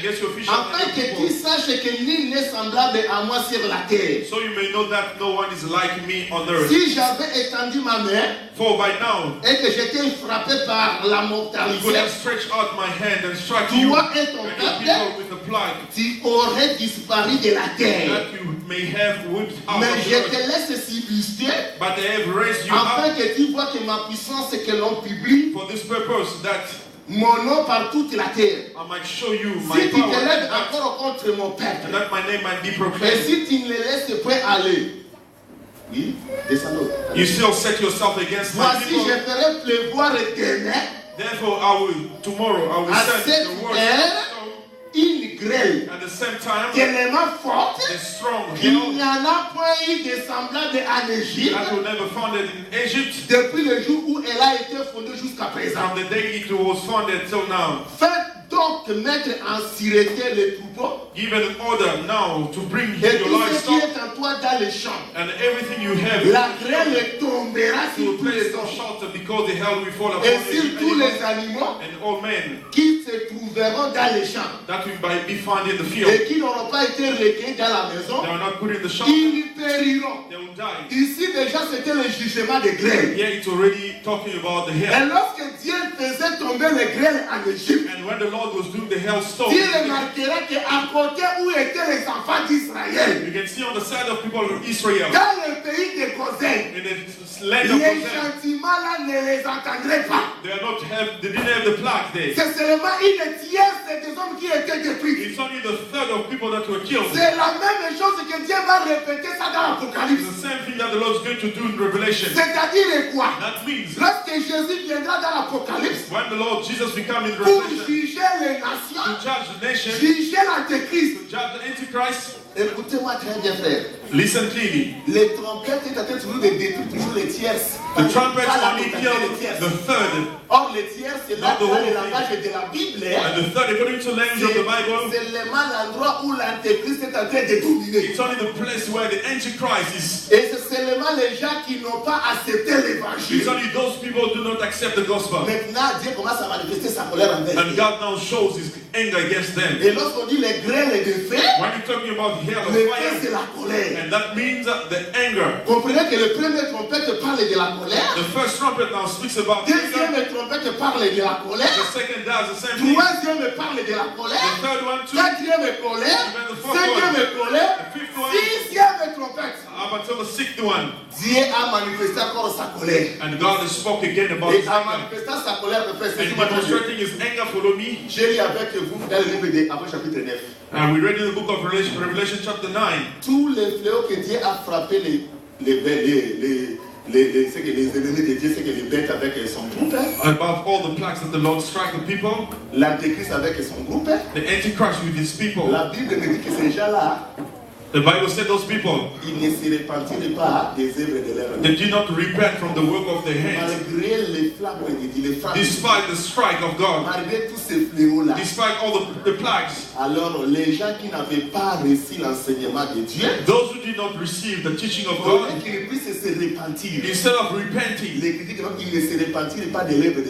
against your officials. Afin que tu saches que nul n'est semblable à moi sur la terre. So you may know that no one is like me on earth. Si j'avais étendu ma main For by now, et que j'étais frappé par la I could mortalité, have stretched out my hand and struck you toi et ton and your peuple, people with a plague, tu aurais disparu de la terre. that you may have whipped out Mais of je the earth. te laisse subsister But I have raised you afin up que tu vois que ma puissance et que l'on publie for this purpose, that mon nom par toute la terre. I might show you my Si tu power, te lèves and encore contre mon peuple, that my name might be et proclaimed. si tu ne les laisses pas aller, oui, descendons. You still set yourself against my Voici, people. je ferai pleuvoir demain Therefore, tomorrow I will à send cette the word heure une grêle at the same time, tellement forte a strong qu'il hail n'y en a point eu de semblable en Égypte that will never founded in Egypt depuis le jour où elle a été fondée jusqu'à présent. from the day it was founded till now. Faites donc mettre en sûreté les troupeaux Give an order now to bring et your tout ce qui livestock est en toi dans les champs. and everything you have La grêle tombera to sur tous place les no hommes shelter, because the hell will fall upon et every sur tous les animal animaux and all men qui se trouveront dans les champs that will be found in the field. et qui n'auront pas été recueillis dans la maison. They are not put in the shelter, Ils périront. they will die. Ici déjà c'était le jugement des grêles. Here it's already talking about the Et hell. lorsque Dieu faisait tomber les grêles en Égypte, And when the Lord was doing the hailstone, Dieu remarquera qu'à côté où étaient les enfants d'Israël, you can see on the side of people of Israel, dans le pays de Goshen, in the land of les Goshen, sentiments-là ne les entendraient pas. they didn't have the plague there. C'est seulement une tierce des hommes qui étaient détruits. It's only the third of people that were killed. C'est la même chose que Dieu va répéter ça dans It's l'Apocalypse. the same thing that the Lord is going to do in Revelation. C'est-à-dire quoi? That means Lorsque Jésus viendra dans l'Apocalypse when the Lord Jesus will come in pour Revelation juger les to nations, judge the nation, juger l'Antéchrist. to judge the Antichrist, Écoutez-moi très bien, frère. listen clearly. Les trompettes étaient en train toujours de détruire toujours les tierces. The trumpets Pas la only totalité, kill les tierces. the third, Or, les tierces, c'est là Not the dans whole le thing. langage de la Bible. and the third, according to the language of the Bible, C'est seulement l'endroit où l'Antéchrist est en train de dominer. it's only the place where the Antichrist is. Et c'est seulement les gens qui n'ont pas accepté It's l'évangile. only those people who do not accept the gospel. Maintenant, Dieu commence à manifester sa colère envers And eux. God now shows his anger against them. Et lorsqu'on dit les grêles de feu, When you're talking about hell le of feu fire, c'est la colère. and that means the anger. Comprenez que le premier trompette parle de la colère. The first trumpet now speaks about anger. Deuxième trompette parle de la The colère. second does the same thing. Troisième parle de la The colère. third one too. Quatrième colère. Cinquième colère. The fifth one. Sixième trompette. Up until the sixth one. Dieu a manifesté encore sa colère. And God has spoke again about Et his en anger. manifestant sa colère, le frère, And c'est moi très bien. demonstrating his anger, follow me. J'ai lu avec vous dans le livre d'Apocalypse chapitre 9. And we read in the book of Revelation chapter 9. Tous les fléaux que Dieu a frappé les ennemis de Dieu, c'est que les bêtes avec son groupe, About all the plagues that the Lord strike the people. l'antéchrist avec son groupe. The Antichrist with his people. La Bible me dit que ces gens-là, The Bible said those people, ils ne se repentirent pas des œuvres de leur they did not repent from the work of their hands. malgré les flammes, les frappes, Despite the strike of God. malgré tous ces fléaux-là. Despite all the plagues. Alors, les gens qui n'avaient pas reçu l'enseignement de Dieu, Those who did not receive the teaching of pour God, qu'ils puissent se repentir. instead of repenting, Les critiques même qu'ils ne se repentirent pas des œuvres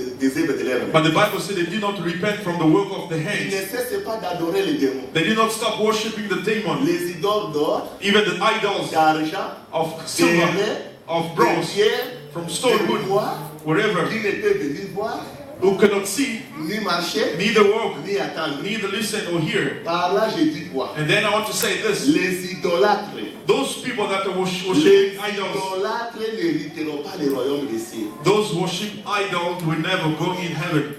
de leurs mains. but the Bible said they did not repent from the work of the Ils hands. ne cessent pas d'adorer les démons. They did not stop worshiping the demon. Les idoles d'or, Even the idols d'argent, of de silver, lait, of de bronze, pierre, from de stone wood, bois, wherever, qui ne peuvent ni voir, who cannot see, ni marcher, neither walk, ni attendre. neither listen or hear. Par là, je dis quoi? And then I want to say this. Les idolâtres. Those people that are Les worshiping idols, idolâtres n'hériteront pas le royaume des cieux. those worship idols will never go in heaven.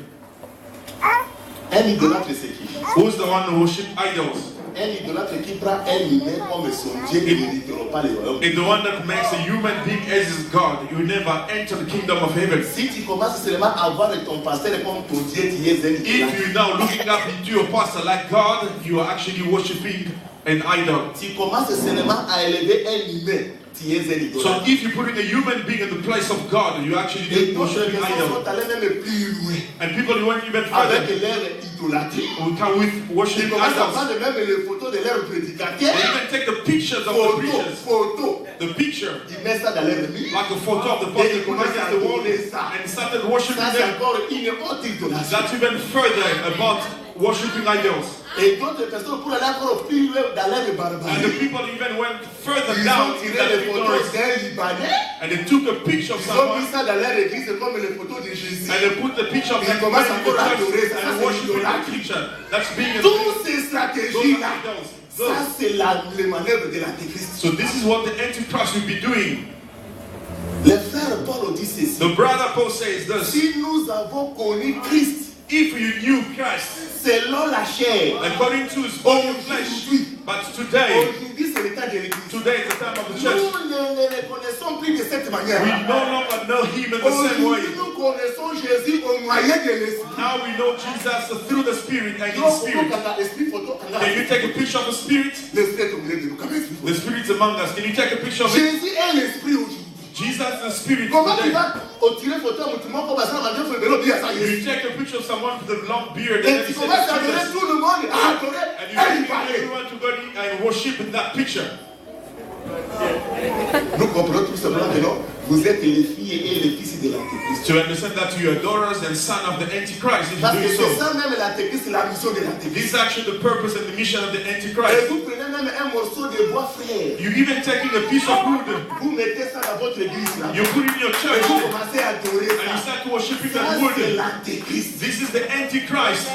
Un idolâtre, c'est qui? Who's the one who worship idols? Un idolâtre qui prend un humain comme son Dieu, ils n'hériteront pas le royaume. And the one that makes a human being as his God, you will never enter the kingdom of heaven. Si tu commences seulement à voir ton pasteur comme ton Dieu, tu es un idolâtre. If you're now looking up into your pastor like God, you are actually worshiping an idol. Tu commences seulement à élever un humain, tu es un So idolâtre. if you're putting a human being in the place of God, you actually Et do d'autres worshiping personnes idol. sont allées même plus loin And people who went even avec further leur idolâtrie. will come with Ils worshiping commencent à idols. prendre même les photos de leurs prédicateurs. They even take the pictures of the Photo, preachers, photo. the picture, Ils mettent ça dans leur mur. like a photo of the Et pastor ils commencent à against the wall, adorer ça. and started worshiping Ça, c'est them. encore une autre idolâtrie. That's even further about worshiping idols. Et d'autres personnes pour aller encore plus loin dans l'air de And barbarie. the people even went further Ils down ont in tiré that les photos ignorance. d'un Libanais. And they took a picture of Ils ont mis someone ça dans leur église comme les photos de Jésus. and they put the picture of Ils that man commencent in the encore à adorer church ça. Ça, and c'est worshiping the l'idolâtrie. picture. That's being a Toutes ces those are stratégies-là, idols. ça c'est les manœuvres de l'antéchrist. So this is what the Antichrist will be doing. Le frère Paul dit ceci. The brother Paul says this. Si nous avons connu Christ If you knew Christ selon la chair, according to his body of flesh, but today aujourd'hui c'est le temps de l'église. is the time of the Nous church. ne le reconnaissons plus de cette manière. We no longer know him in the same way. Aujourd'hui nous connaissons Jésus au moyen de l'esprit. Now we know Jesus through the Spirit and in the Donc, Spirit. esprit photo, Can you take a picture of the Spirit? l'esprit est au milieu de nous. Comme esprit. The Spirit's among us. Can you take a picture of it? Jésus est l'esprit aujourd'hui. Jesus is the Spirit Comment tu today. vas tirer photo à mon tout pour passer à ma Dieu, bien ça y est. You take a picture of someone with a long beard Et and tu then you say commences à it's adorer Jesus. tout le monde, à adorer, And you et il want parlait. everyone to go and worship in that picture. Nous comprenons tout simplement que non, vous êtes les filles et les fils de l'Antéchrist. To understand that you are daughters and son of the Antichrist if Parce you que do c'est so. ça même l'Antéchrist, c'est la mission de This l'Antéchrist. is actually the purpose and the mission of the Et Antichrist. vous prenez même un morceau de bois frère, You even taking a piece of wood, vous mettez ça dans votre église là. you put it in your Et church, vous commencez à adorer and you ça. start worshiping Ça that c'est wood. l'Antéchrist. This is the Antichrist.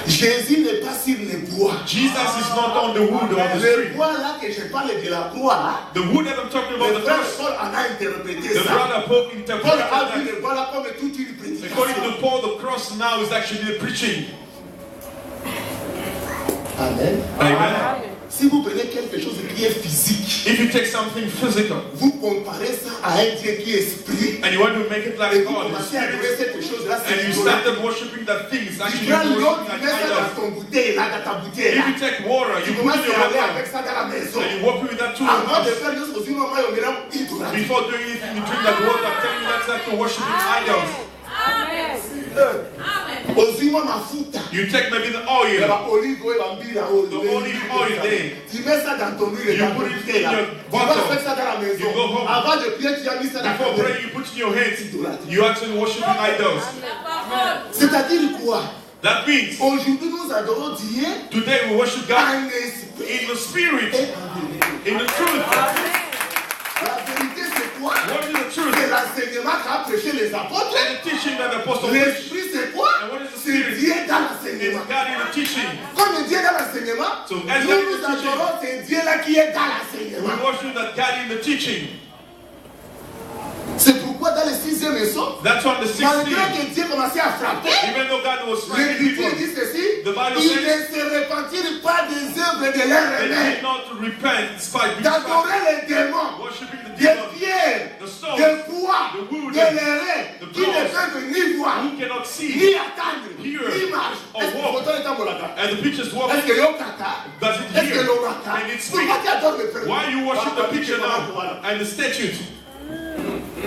Jésus n'est pas sur les bois. Jesus is not on the wood or the Le tree. bois là que je parle de la croix là, The wood that I'm talking about, le the frère cross, Paul en a interprété the ça. brother Paul Paul interpreted a vu that. le bois là comme toute une According prédication. to Paul, the cross now is actually the preaching. Amen. Amen. Si vous prenez quelque chose qui est physique, If you take something physical vous comparez ça à un Dieu qui est esprit, and you want to make it et like vous God, commencez à adorer cette chose là, and c'est you l'idolâtrie. started worshiping that thing, it's Tu actually prends l'eau, worshiping tu like mets ça idols. dans ton bouteille là, dans ta bouteille If là. you take water, Tu you put commences it in your à aller water, avec ça dans la maison. and you walk with that too. Avant de faire juste aussi, maman, on verra idolâtrie. Before doing anything, you drink that water. I'm telling you, that's like the worshiping idols. Ozimo mafuta. You take maybe the Il y oil, a olive oil, ambira oil. The olive oil there. Tu mets ça dans ton huile et You dans ton put it bouteille là. in your Tu vas bottle. faire ça dans la maison. You go home. Avant de prier, tu as mis ça dans before ta main. praying, you put in your hands. You actually worshiping idols. C'est-à-dire quoi? That means Aujourd'hui, nous adorons Dieu today we worship God en esprit in the spirit, et en vérité. in the truth. La vérité, c'est quoi? What is the truth? C'est l'enseignement qu'a prêché les apôtres. And the teaching that the apostle preached. L'esprit, c'est quoi? And what is the C'est spirit? Dieu dans It's l'enseignement. God in the teaching. Comme Dieu dans l'enseignement, So, nous as God in nous the teaching, adorons, c'est Dieu là qui est dans we l'enseignement. worship that God in the teaching. C'est pourquoi dans le 6e leçon, That's on the 16th malgré day. que Dieu commençait à frapper, Even though God was striking l'Écriture people, dit ceci, The Bible ils says- ne se repentirent pas des œuvres de leur they remède, did not repent despite being d'adorer les démons, worshiping the des demon, pierres, the stones, des poids, the wood, de l'erreur, the qui ne bronze, peuvent ni voir, who cannot see, ni attendre, hear, ni marcher. or Est-ce que walk. votre temps là? and the pictures walk. Est-ce que l'on kata? Does it Est-ce que hear? l'on rata? And it speak. Pourquoi tu adores le Père? Why you worship the picture now and the statue?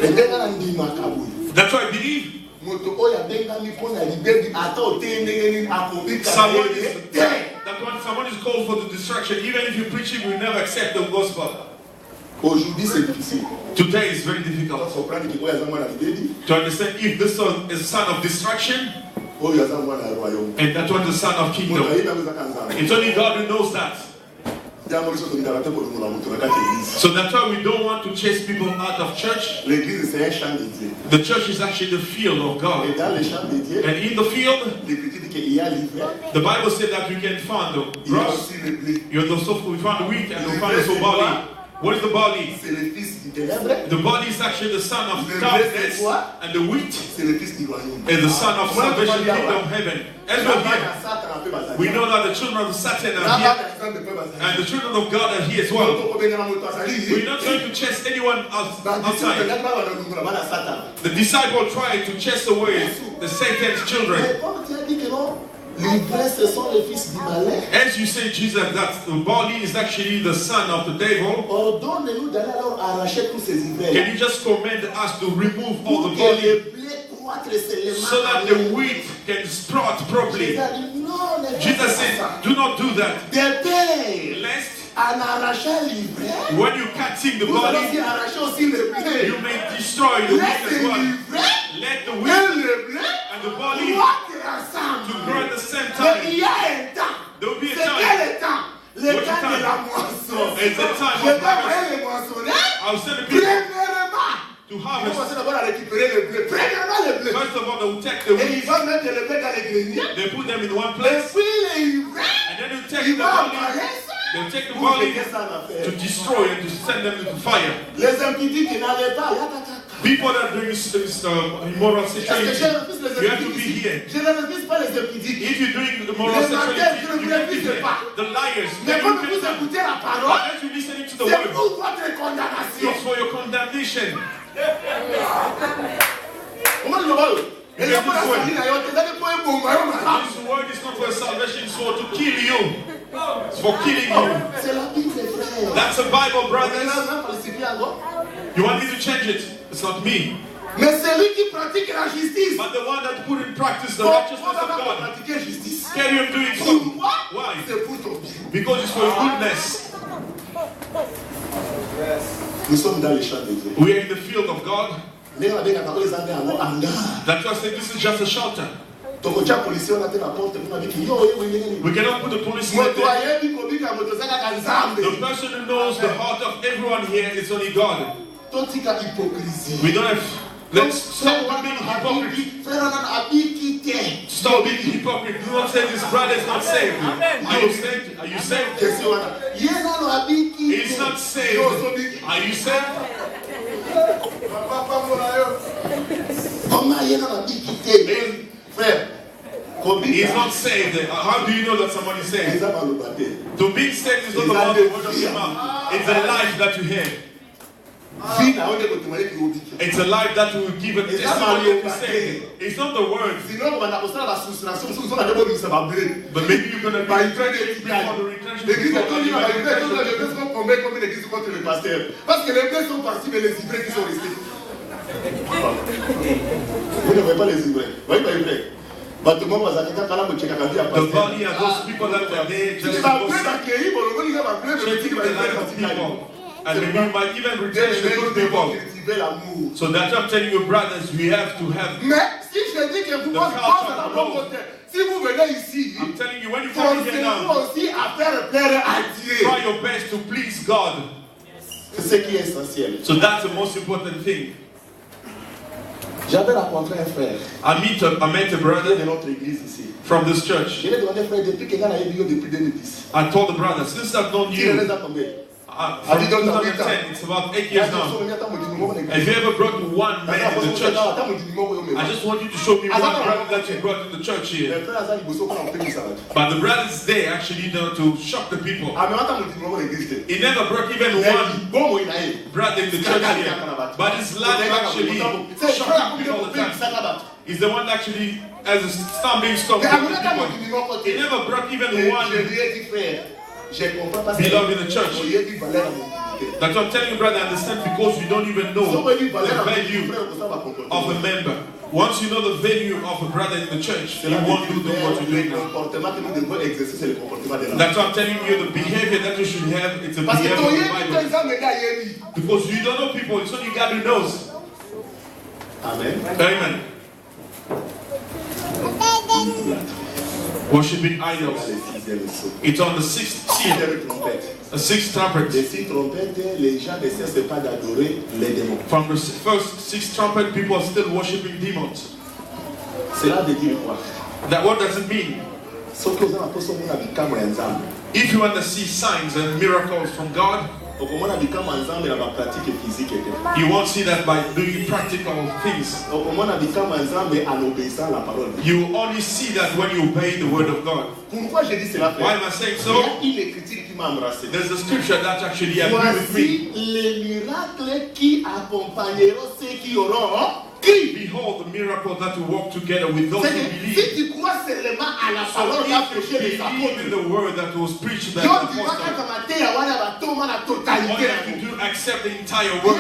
Et bien, dans l'endima kaboui. That's why I believe Moto oyo abengami mpona libebi ata oteye ndenge nini akobi someone kaka is ye te. that when someone is called for the destruction, even if you preach it, we will never accept the gospel. Aujourd'hui c'est difficile. Today is very difficult Comprendre que oyo aza mwana libebi, to understand if this son is a son of destruction oyo aza mwana ya royaume. and that one is the son of Moto kingdom. ayebi yango ezaka nzambe. It's only God who knows that. Yango biso tolingaka te kolongola moto na kati ya église. So that's why we don't want to chase people out of church. L'église c'est un champ de Dieu. The church is actually the field of Et God. dans le champ de Dieu, And in the field, l'Écriture dit qu'il y a l'ivraie, the Bible said that we can find the il y a grass. aussi le blé. We found the wheat and we found the barley. What is the barley? C'est le fils du ténèbre, The barley is actually the son of Le darkness, blé, and the wheat c'est le fils du royaume. is the son of Moi, salvation, je vois kingdom bien, of heaven. As Là-bas, we're il y here, a Satan un peu bazali. we know that the children of Satan are Là-bas, here, il y a Satan un peu bazali. and the children of God are here as well. Moto kobengana moto azali. We're not going to chase anyone else Banditsi outside. bakendaki bana balongola bana Satan. The disciple tried to chase away the Satan's children. Mais comme tu as dit que non, l'ivresse, ce sont les fils du malin. As you say, Jesus, that the barley is actually the son of the devil. Ordonne-nous d'aller alors arracher tous ces ivraies. Can you just command us to remove all Pour the que barley le blé croître seulement. so that the wheat can sprout properly? Jésus a dit, non, ne faites Jesus pas said, ça. do not do that. Des pères, Lest en arrachant l'ivraie, when you cutting the vous allez aussi barley, arracher aussi le blé. you may destroy the wheat Laisse as well. l'ivraie Let the et wheat le blé and the body to grow at the same Mais il y time. a un temps. There will be C'est a time. quel temps? Le What temps time? de la moisson. It's the time Je vais of harvest. envoyer les moissonneurs. I'll send the people Premièrement, to ils vont harvest. commencer d'abord à récupérer le blé. Premièrement, le blé. First of all, they will take the Et ils wheat, vont mettre le blé dans les greniers. they put them in one Et place, puis les humains, and then they take ils the vont body, emballer ça. they'll take the Pour body jeter ça en affaire. to destroy and to send them into fire. Les impudiques qui n'avaient pas, yataka. People that are doing this immoral Est-ce que je sexuality, refuse les you have to be impudiques? here. Je ne refuse pas les impudiques. If you're doing immoral Les menteurs, sexuality, je ne you vous can be refuse here. pas. The liars, Mais then comme you vous can écoutez la parole, unless you're listening to the c'est word, pour votre condamnation. it's for your condemnation. Comment je le vois? Et là, pour la This saline, il y a des points pour moi, malade. word is not for salvation, it's for to kill you. It's for killing you. C'est la Bible, frère. That's the Bible, brothers. Maintenant, participer à quoi? You want me to change it? It's not me. Mais celui qui pratique la justice, But the one that put in practice the faut righteousness of d'abord God. pratiquer justice. Can you do it so? Pourquoi? Why? C'est pour ton bien. Because it's for your goodness. Nous sommes dans les champs de Dieu. We are in the field of God. Les rabbins, quand ils avaient un hangar. That's why I say this is just a shelter. Donc, tu as policier, on a fait la porte, on a dit qu'il y a We cannot put the police in there. The The person who knows the heart of everyone here is only God. hypocrisie. We don't have. Let's stop being hypocrite. Stop being hypocrite. Do not say this brother is not saved. Are you saved? Are you saved? He's not saved. Are you saved? Frère, He's not saved. How do you know that someone is saved? c'est To be saved is not about the word of your mouth. It's a life that you hear. It's a life that will give a testimony to say. It's not the words. But maybe you're going to be retrenched before the retrenchment. Parce que les blés sont partis, mais les ivraies qui sont restés. Vous ne voyez pas les ivraies. Vous voyez pas les ivraies. The body of those people that were there just to go shaking the life of people. And maybe you might even retrench the good people. So that's what I'm telling you, brothers, we have to have. Mais si je dis que vous pensez à la bonne côté, si vous venez ici, I'm telling you, when you come here forcez-vous now, aussi à faire plaire à Dieu. try your best to please God. C'est ce qui est essentiel. So that's the most important thing. J'avais rencontré un frère I met a brother de notre église ici. from this church. Je lui ai demandé, frère, depuis que Ghana est venu depuis 2010. I told the brother, since I've known Tu les you, as combien? from 2010, it's about 8 years now. Have you ever brought one man in the church? I just want you to show me one brother that you brought in the church here. But the brothers there actually know to shock the people. He never brought even one brother in the church here. But his life actually shocking people all the time. He's the one that actually has a stumbling stone. He never brought even one beloved in the church. That's what I'm telling you, brother, understand, because you don't even know the value of a member. Once you know the value of a brother in the church, you won't do what you're doing now. That's what I'm telling you, the behavior that you should have, it's a behavior of the Bible. Because you don't know people, it's only God who knows. Amen. Amen. Worshipping idols. It's on the sixth seal, the sixth trumpet. Les six trompettes, les gens ne cessent pas d'adorer les démons. From the first six trumpet, people are still worshipping demons. Cela veut dire quoi? That what does it mean? If you want to see signs and miracles from God, you won't see that by doing practical things. You only see that when you obey the word of God. Why am I saying so? There's a scripture that actually agrees with me. Behold the miracle that will walk together with those who believe. à la parole qu'a prêché les apôtres. In the word that was preached by the Donc, tu vas apostle, commenter à la all totalité. you have to do accept the entire word.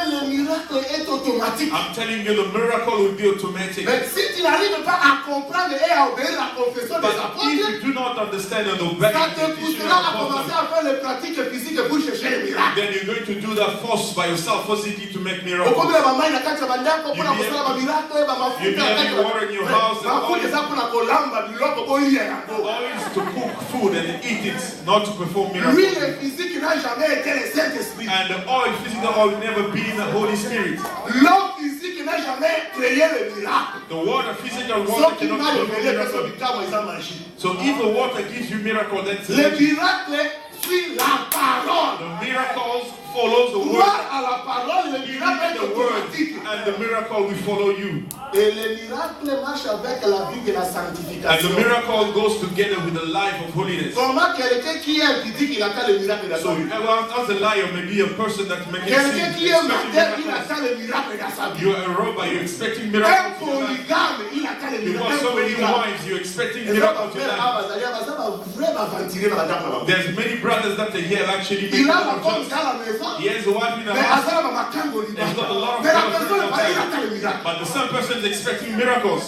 Le miracle est automatique. I'm telling you, the miracle will be automatic. Mais si tu n'arrives pas à comprendre et à obéir la confession des But if apôtres, you do not understand and obey ça the te teaching poussera of à the commencer apostle, à faire les pratiques physiques pour chercher les miracles. then you're going to do that force by yourself, forcing to make miracles. Okomi la mama inakati ya bandako kuna kusala ba miracle ba You mafuta be having water in your house and mafuta za kuna kolamba biloko boye yango. oil is to cook food and eat it, not to perform miracles. L'huile physique n'a jamais été le Saint-Esprit. And the oil, physical oil, never been the Holy Spirit. L'eau physique n'a jamais créé le miracle. The water, physical Sauf water qu'il cannot m'a perform révélé que son miracles. miracle est en magie. So if the water gives you miracle, then Le miracle suit la parole. the miracles follows the word. Croire à la parole, le You miracle read est the word, automatique. and the miracle will follow you. Et le miracle marche avec la vie de la And the sanctification. miracle goes together with the life of holiness. Comment quelqu'un qui est qui dit qu'il attend le miracle dans So sa vie? as a liar, maybe a person that makes Quelqu'un qui est expecting menteur, il miracles. attend le miracle dans sa vie. You're a robber, you're expecting Un miracles. in your life. polygame, il attend le You miracle. got Un so many polygame. wives, you're expecting Et ça va miracles in faire your life. ça va vraiment ventiler dans la dame. There's many brothers that are here actually Il making a la femme miracles. dans la maison, He has a wife in the mais house. Azara va makango liba. There's got a lot of Mais la miracles personne in va il the attend le miracle. But the same person is expecting miracles.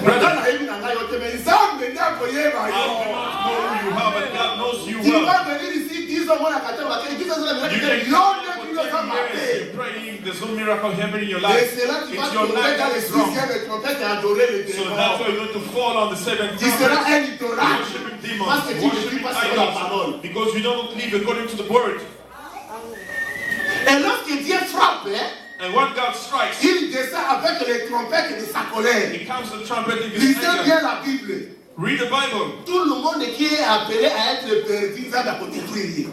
Brother, na yebi na ngai yote, mais Nzambe ndiye akoyeba I yo. do not know who you have, but God knows you Tu well. vas venir ici 10 ans, moi la kata va faire 10 ans la You miracle. can Yo ne tu le fais years, pas. you're praying, there's no miracle happening in your Et life. c'est là que tu vas It's your tomber life dans that le is wrong. sixième trompette et adorer le So démon. that's why you're going to fall on the seventh Tu seras trumpet. un idolâtre. Worshipping demons, Parce que tu ne vis worshipping pas selon la idols, parole. because you don't live according to the word. Et lorsque Dieu frappe, And when God strikes, il descend avec les trompettes de sa colère. He comes the trumpet in his Lisez anger. bien la Bible. Read the Bible. Tout le monde qui est appelé à être perdu, ça va détruire.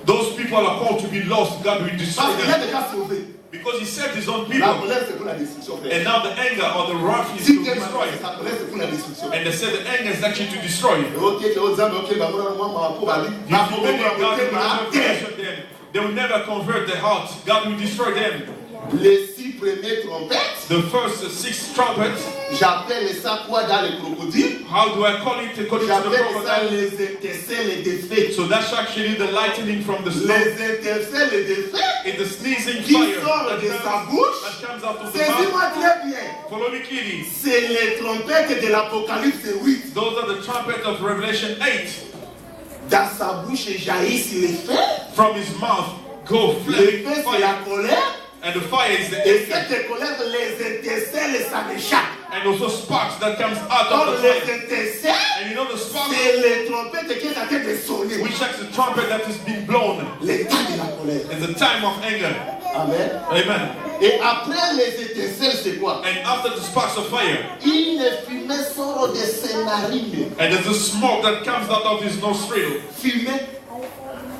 Those people are called to be lost. God will destroy Parce qu'il a them. déjà sauvé. Because He saved His own La people. colère, c'est pour la destruction. frère. And now the anger or the wrath is Si to Dieu destroy. m'a sa colère, c'est pour la destruction. And they said the anger is actually to destroy. Ok, que aux hommes, ok, bah, moi, pour ma vie. You Ma think pauvre, maybe moi, God ok, will ma never terre. convert them. They will never convert their heart. God will destroy them. Les 6 premières trompettes, The first 6 trumpets. j'appelle ça quoi dans les crocodiles? How do I call it according to the J'appelle ça crocodile? les étincelles des feux. So that's actually the lightning from the snow. Les étincelles des feux It's the sneezing qui fire sortent de sa bouche. that comes out of the mouth. Saisis-moi très bien. Follow me, Kitty. C'est les trompettes de l'Apocalypse 8. Those are the trumpets of Revelation 8. Dans sa bouche jaillissent les feux. From his mouth go Le flaming feu, c'est fire. la colère. And the fire is the Et anger. cette colère, les étincelles, ça m'échappe. And also sparks that comes out Or of the les fire. étincelles, And you know the sparks, c'est les trompettes qui sont en train de sonner. which is the trumpet that is being blown. L'état de la colère. It's the time of anger. Amen. Amen. Et après les étincelles, c'est quoi? And after the sparks of fire, Une fumée sort de ses narines. and there's a smoke that comes out of his nostril. Fumée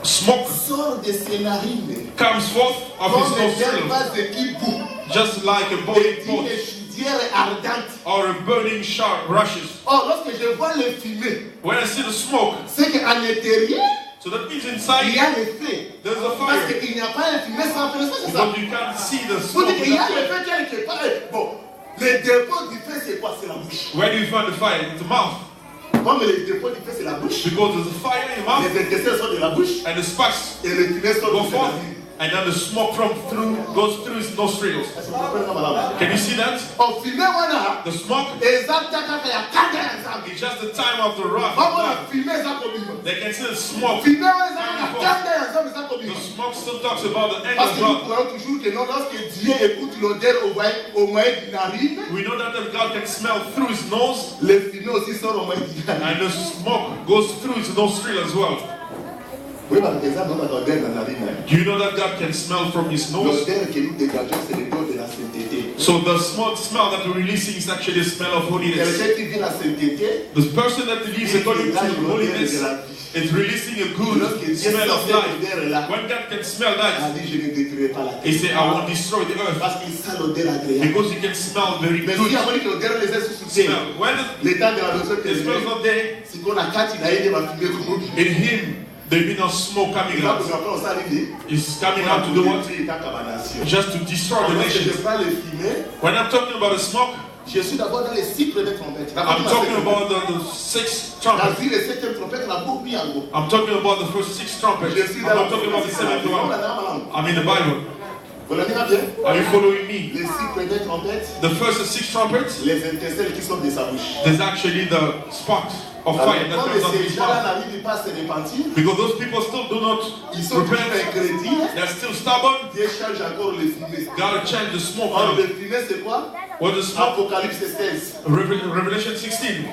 Smoke sort de ses narines. comes forth of his Comme des nostril, vases qui bout. just like a Et boiling une pot chaudière ardente. or a burning sharp rushes. Or, lorsque je vois le fumée, When I see the smoke, c'est qu'à l'intérieur, so that means il y inside a le feu. there's a Parce fire. qu'il n'y a pas un fumée sans feu. Ça, c'est ça. Because you can't see the Vous smoke. dites qu'il y a without le fire. feu quelque part. Bon, le dépôt du feu, c'est quoi? C'est la bouche. Where do you find the fire? In the mouth. Comme le dépôt du feu, c'est la bouche. Because there's a fire in your mouth, Les étincelles sortent de la bouche. and the sparks Et le fumée sort go de ses forth, narines. and then the smoke goes through his nostrils. Est-ce que vous comprenez ça, madame? Can you see that? Au fumée, voilà. The smoke Exactement, il y a 4 ans. is just the time of the wrath of Comment la God. fumée, ça combine? They can see the smoke. Fumée, ça, il y a 4 ans, ça combine. The smoke still talks about the end Parce of que nous God. croyons toujours que non, lorsque Dieu écoute l'odeur au moyen d'une narine, We know that God can smell through his nose, le fumée aussi sort au moyen d'une narine. and the smoke goes through his nostril as well. Oui, par exemple, on a l'odeur dans la narine. Do you know that God can smell from his nose? L'odeur que nous dégageons, c'est l'odeur de la sainteté. So the smell that we're releasing is actually the smell of holiness. Quelqu'un qui vit la sainteté, The person that lives according to holiness is releasing a good smell of life. When God can smell il a that, dit, je ne détruirai pas la terre. he said, I will destroy the earth. Parce qu'il sent l'odeur agréable. Because he can smell very Mais good si avant que l'odeur les ait sous terre, smell. When l'état de la personne the est smell's not there, si qu'on a 4, il a aidé ma fumée comme on in him, there'll be no smoke coming out. It's coming out to do what? Just to destroy the Je nations. prends le fumée, When I'm talking about the smoke, Je suis d'abord dans les 6 premières trompettes. I'm talking about the 6 trumpets. Dans les 7e trompette, la beaucoup bien en gros. I'm talking about the first 6 trumpets. I'm not talking about the 7th one. I'm in the Bible. Vous l'avez bien? Are you following me? Les 6 premières trompettes. The first 6 trumpets. Les intercelles qui sortent de sa bouche. There's actually the spot of fire that comes out of his mouth. Because those people still do not repent. They're still stubborn. Gotta change the smoke. What is smoke? Apocalypse 16. Revelation 16.